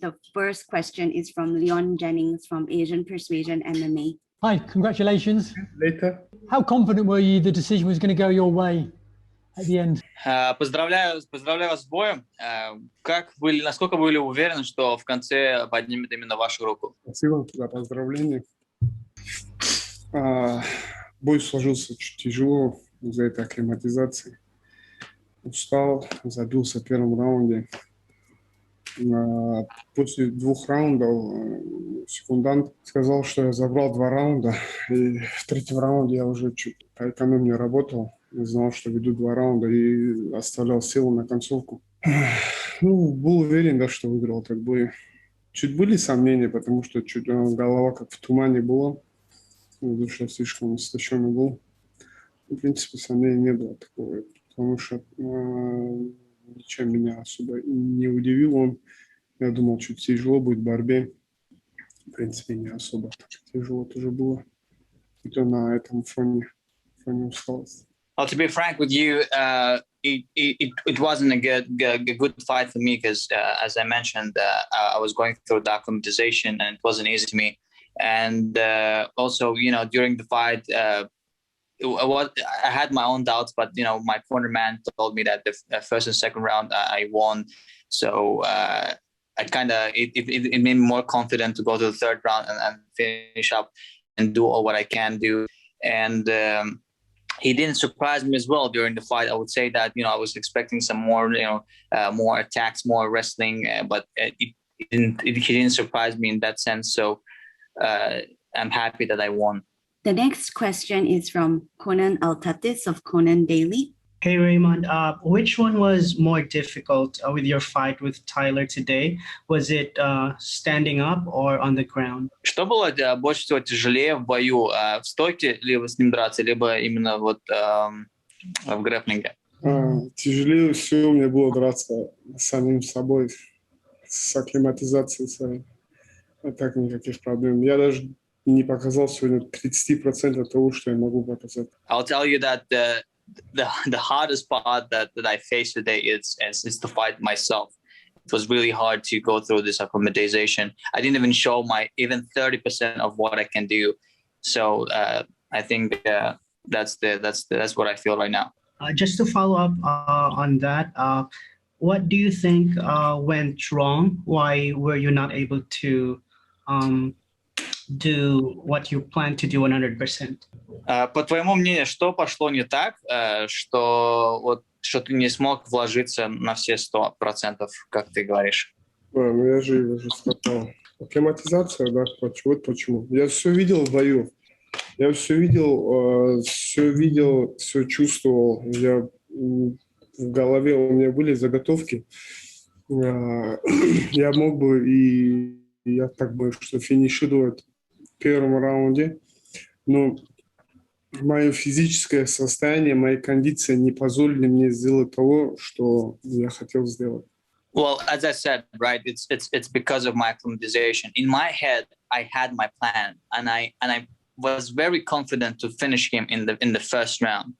The first question is from Leon Jennings from Asian Persuasion MMA. Hi, congratulations. Later. How confident were you the decision was going to go your way at the end? Поздравляю вас с боем. Насколько были уверены, что в конце поднимет именно вашу руку? Спасибо за поздравления. Бой сложился чуть тяжело из-за этой акклиматизации. Устал, забился в первом раунде. После 2 раундов секундант сказал, что я забрал 2 раунда. И в 3-м раунде я уже чуть по экономии работал. Знал, что веду 2 раунда и оставлял силу на концовку. Был уверен, да, что выиграл этот бой. Чуть были сомнения, потому что чуть голова как в тумане была. Душа слишком истощенный был. В принципе, сомнений не было такого. Потому что ничем меня особо не удивил. Я думал, чуть тяжело будет в борьбе. В принципе, не особо тяжело тоже было. И то на этом фоне усталость. Well, to be frank with you, it wasn't a good fight for me because, as I mentioned, I was going through the acclimatization and it wasn't easy to me. And also, during the fight, I had my own doubts, but my corner man told me that the first and second round I won, so it made me more confident to go to the 3rd round and finish up and do all what I can do. And he didn't surprise me as well during the fight. I would say that I was expecting some more more attacks, more wrestling, but he didn't surprise me in that sense. So I'm happy that I won. The next question is from Conan Altatis of Conan Daily. Hey, Raimond, which one was more difficult with your fight with Tyler today? Was it standing up or on the ground? Что было больше всего тяжелее в бою? В стойке либо с ним драться, либо именно в грэпплинге? Тяжелее всего мне было драться с самим собой, с акклиматизацией своей. А так никаких проблем. Я даже не показал сегодня 30% того, что я могу показать. I'll tell you that the hardest part that I faced today is to fight myself. It was really hard to go through this acclimatization. I didn't even show even 30% of what I can do. So I think that's what I feel right now. Just to follow up on that, what do you think went wrong? Why were you not able to do what you plan to do 100%? По твоему мнению, что пошло не так, что ты не смог вложиться на все 100%, как ты говоришь? Я же сказал. Акклиматизация, да, вот почему. Я все видел в бою. Я все видел, все чувствовал. В голове у меня были заготовки. Я мог бы я так бы, что финишировать в 1-м раунде, но мое физическое состояние, мои кондиции не позволили мне сделать того, что я хотел сделать. Well, as I said, right, it's because of my acclimatization. In my head, I had my plan, and I was very confident to finish him in the first round.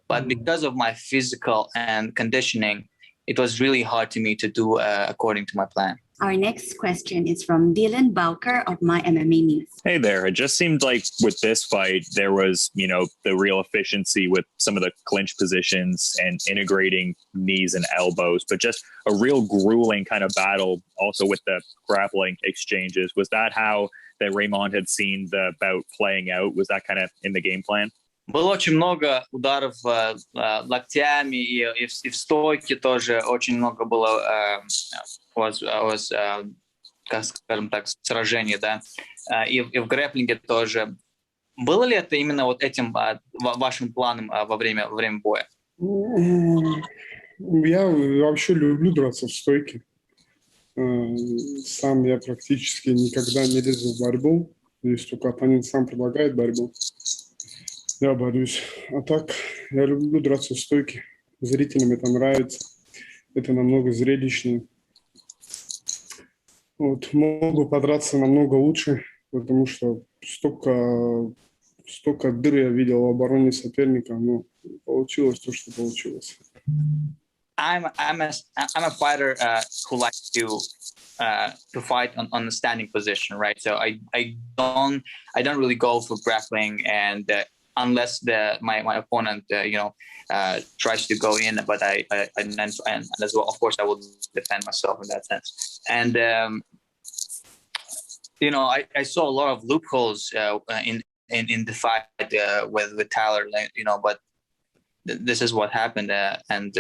But because of my physical and conditioning, it was really hard to me to do according to my plan. Our next question is from Dylan Bowker of My MMA News. Hey there. It just seemed like with this fight, there was, the real efficiency with some of the clinch positions and integrating knees and elbows, but just a real grueling kind of battle also with the grappling exchanges. Was that how that Raimond had seen the bout playing out? Was that kind of in the game plan? Было очень много ударов локтями, и в стойке тоже очень много было, как скажем так, сражений, да, и в грэпплинге тоже. Было ли это именно вот этим вашим планом во время боя? Я вообще люблю драться в стойке. Сам я практически никогда не лезу в борьбу, если только оппонент сам предлагает борьбу. Я борюсь. А так, я люблю драться в стойке. Зрителям это нравится. Это намного зрелищнее. Мог бы подраться намного лучше, потому что столько дыр я видел в обороне соперника, но получилось то, что получилось. I'm a fighter who likes to to fight on the standing position, right? So I don't really go for grappling, and unless my opponent tries to go in, but and as well, of course, I will defend myself in that sense. And I saw a lot of loopholes in the fight with Tyler, but this is what happened, and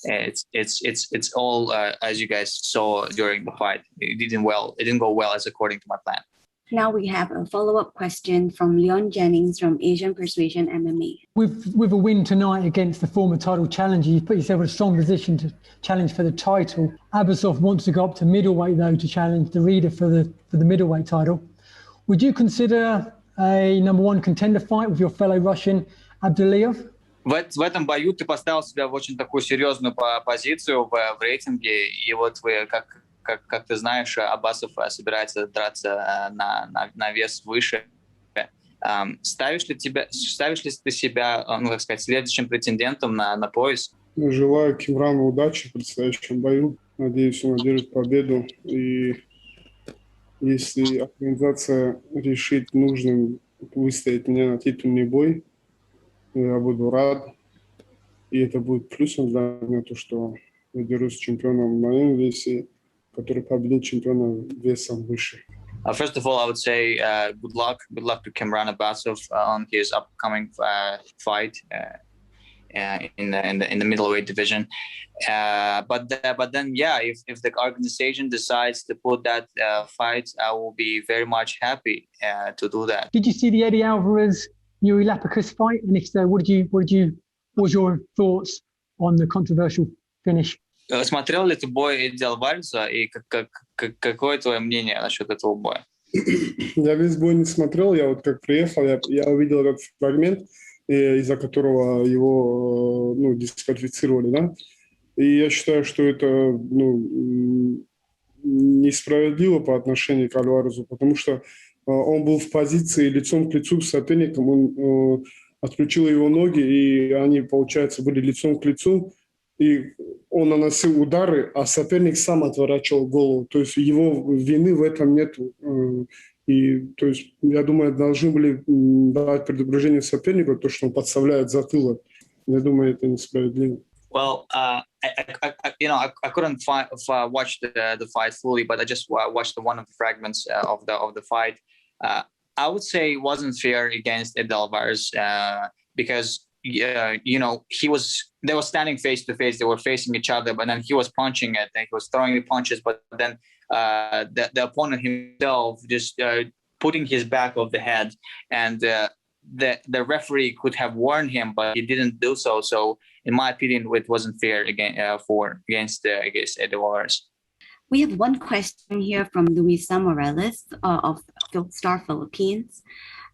it's all as you guys saw during the fight. It didn't go well as according to my plan. Now we have a follow-up question from Leon Jennings from Asian Persuasion MMA. With a win tonight against the former title challenger, you put yourself in a strong position to challenge for the title. Abasov wants to go up to middleweight though to challenge the Reader for the middleweight title. Would you consider a number one contender fight with your fellow Russian Abduliev? В этом бою ты поставил себя в очень такую серьезную позицию в рейтинге, и вот вы, как ты знаешь, Абасов собирается драться на вес выше. Ставишь ли ты себя, следующим претендентом на пояс? Желаю Кимрану удачи в предстоящем бою. Надеюсь, он одержит победу. И если организация решит нужным выставить меня на титульный бой, я буду рад. И это будет плюсом для меня, то, что я дерусь с чемпионом в моем весе, который победил чемпиона весом выше. First of all, I would say good luck to Kimran Abasov on his upcoming fight in the middleweight division. But then, yeah, if the organization decides to put that fight, I will be very much happy to do that. Did you see the Eddie Alvarez Yuri Lapicus fight? And if so, what was your thoughts on the controversial finish? Смотрел ли ты бой Эдди Альвареза, и какое твое мнение насчет этого боя? Я весь бой не смотрел, я вот как приехал, я увидел этот фрагмент, из-за которого его дисквалифицировали, да? И я считаю, что это несправедливо по отношению к Альварезу, потому что он был в позиции лицом к лицу с соперником, он отключил его ноги, и они, получается, были лицом к лицу, и он наносил удары, а соперник сам отворачивал голову. То есть его вины в этом нету. И, то есть, я думаю, должны были давать предупреждение сопернику, то, что он подставляет затылок. Я думаю, это несправедливо. Well, I couldn't watch the fight fully, but I just watched one of the fragments of the fight. I would say it wasn't fair against Eddie Alvarez because they were standing face to face, they were facing each other, but then he was punching it and he was throwing the punches, but then the opponent himself just putting his back of the head, and the referee could have warned him, but he didn't do so. So in my opinion, it wasn't fair against Eddie Alvarez. We have one question here from Luisa Morales of Star Philippines.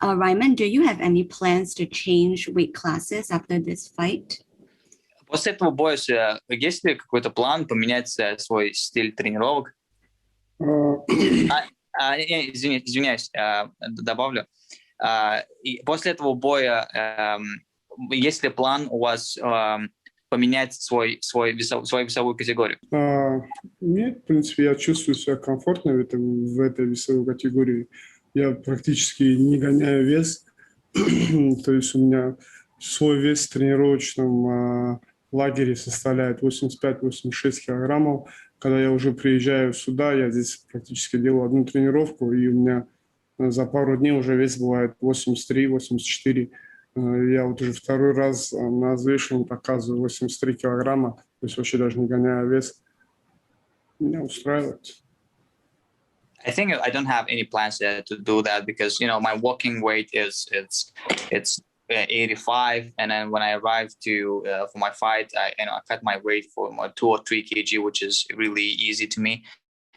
Raimond, do you have any plans to change weight classes after this fight? После этого боя есть ли какой-то план поменять свой стиль тренировок? Извиняюсь, добавлю. После этого боя есть ли план у вас поменять свою весовую категорию? Нет, в принципе, я чувствую себя комфортно в этой весовой категории. Я практически не гоняю вес. То есть у меня свой вес в тренировочном лагере составляет 85-86 килограммов. Когда я уже приезжаю сюда, я здесь практически делаю одну тренировку, и у меня за пару дней уже вес бывает 83-84. Я вот уже второй раз на взвешивании показываю 83 килограмма, то есть вообще даже не гоняю вес. Меня устраивает. I think I don't have any plans to do that because my walking weight it's 85, and then when I arrived for my fight, I cut my weight for 2 or 3 kg, which is really easy to me,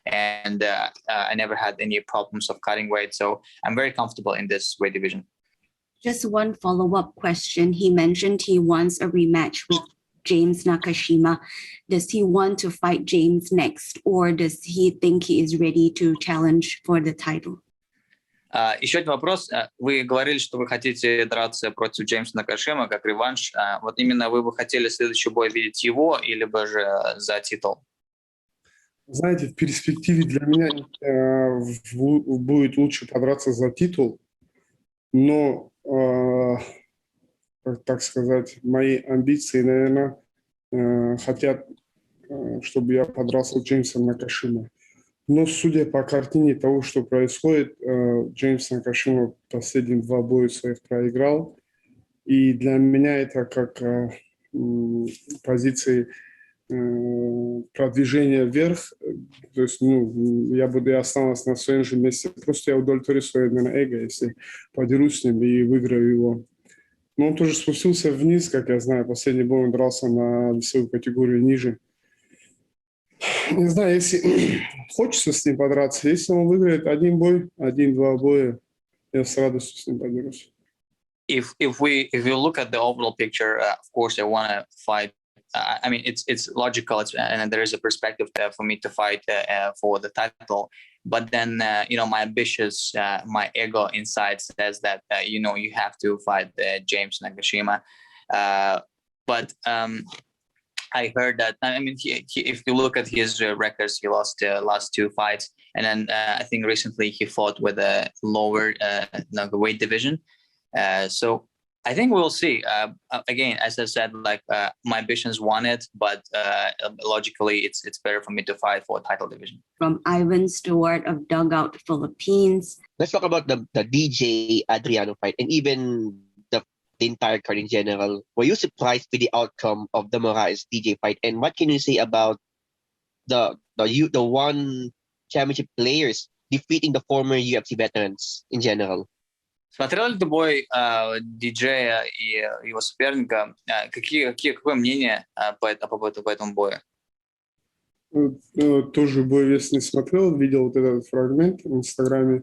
and I never had any problems of cutting weight, so I'm very comfortable in this weight division. Just one follow-up question. He mentioned he wants a rematch with James Nakashima. Does he want to fight James next, or does he think he is ready to challenge for the title? Еще один вопрос. Вы говорили, что вы хотите драться против Джеймса Накашима как реванш. Вот именно вы бы хотели следующий бой видеть его или бы же за титул? Знаете, в перспективе для меня будет лучше подраться за титул, но, так сказать, мои амбиции, наверное, хотят, чтобы я подрался с Джеймсом Накашима. Но судя по картине того, что происходит, Джеймс Накашима последние 2 боя своих проиграл. И для меня это как позиции продвижения вверх. То есть, я буду и останусь на своем же месте. Просто я удовлетворю свое, наверное, эго, если подерусь с ним и выиграю его. Но он тоже спустился вниз, как я знаю. Последний бой он дрался на весовую категорию ниже. Не знаю, если хочется с ним подраться, если он выиграет 1 бой, 1-2 боя, я с радостью с ним подерусь. If you look at the overall picture, of course, I want to fight. I mean, it's logical, and there is a perspective there for me to fight for the title. But then, my ambitious, my ego inside says that you have to fight James Nakashima. But I heard that. I mean, if you look at his records, he lost last 2 fights, and then I think recently he fought with a lower weight division. So I think we'll see. Again, as I said, my ambitions want it, but logically, it's better for me to fight for a title division. From Ivan Stewart of Dugout Philippines. Let's talk about the DJ Adriano fight and even the entire card in general. Were you surprised with the outcome of the Moraes DJ fight? And what can you say about the one championship players defeating the former UFC veterans in general? Смотрел ли ты бой диджея и его соперника? Какое мнение по этому бою? Тоже бой весь не смотрел, видел вот этот фрагмент в Инстаграме.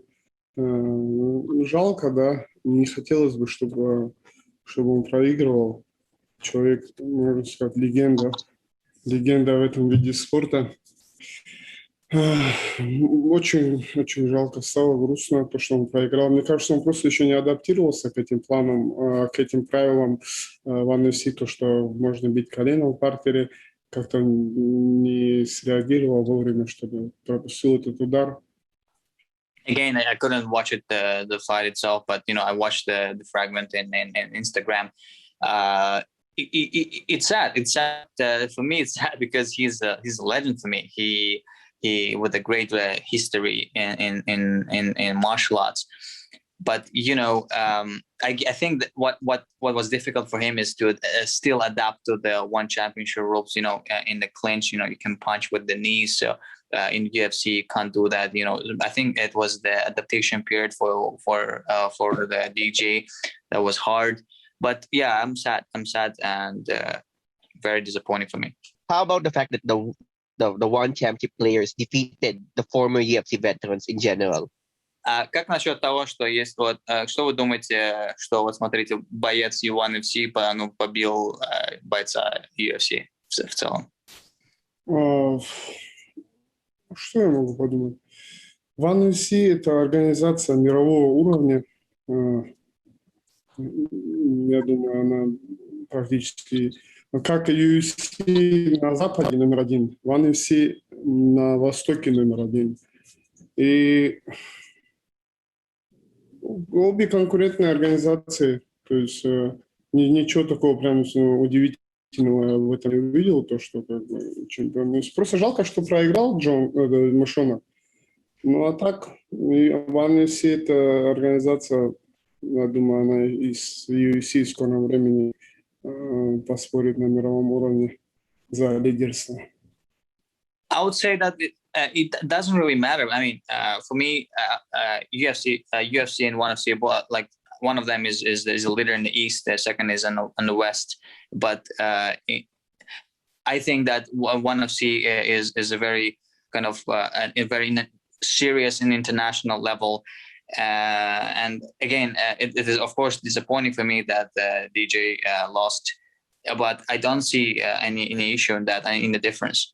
Жалко, да. Не хотелось бы, чтобы он проигрывал. Человек, можно сказать, легенда. Легенда в этом виде спорта. Очень, очень жалко стало, грустно, то, что он проиграл. Мне кажется, он просто еще не адаптировался к этим планам, к этим правилам в UFC, то, что можно бить коленом в партере. Как-то не среагировал вовремя, чтобы пропустил этот удар. Again, I couldn't watch it the fight itself, but I watched the fragment in Instagram. It's sad. It's sad for me. It's sad because he's a legend for me. He with a great history in martial arts. But I think that what was difficult for him is to still adapt to the one championship rules. In the clinch, you can punch with the knees. So in UFC, you can't do that. I think it was the adaptation period for the DJ that was hard. But yeah, I'm sad and very disappointing for me. How about the fact that the one championship players defeated the former UFC veterans in general? Как насчет того, что есть что вы думаете, что смотрите, боец One UFC побил бойца UFC в целом? Что я могу подумать? One UFC – это организация мирового уровня. Я думаю, она практически, как и UFC на Западе номер 1, One UFC на Востоке номер 1. И обе конкурентные организации, то есть ничего такого прям удивительного в этом не увидел, то, что чемпион. Просто жалко, что проиграл Машона. Ну а так, One UFC – это организация, я думаю, она из UFC в скором времени поспорит на мировом уровне за лидерство. I would say that it doesn't really matter. I mean, for me, UFC and ONE FC, like one of them is a leader in the East, the second is in the West. But I think that ONE FC is a very kind of a very serious and international level. And again, it is of course disappointing for me that DJ lost, but I don't see any issue in that, in the difference.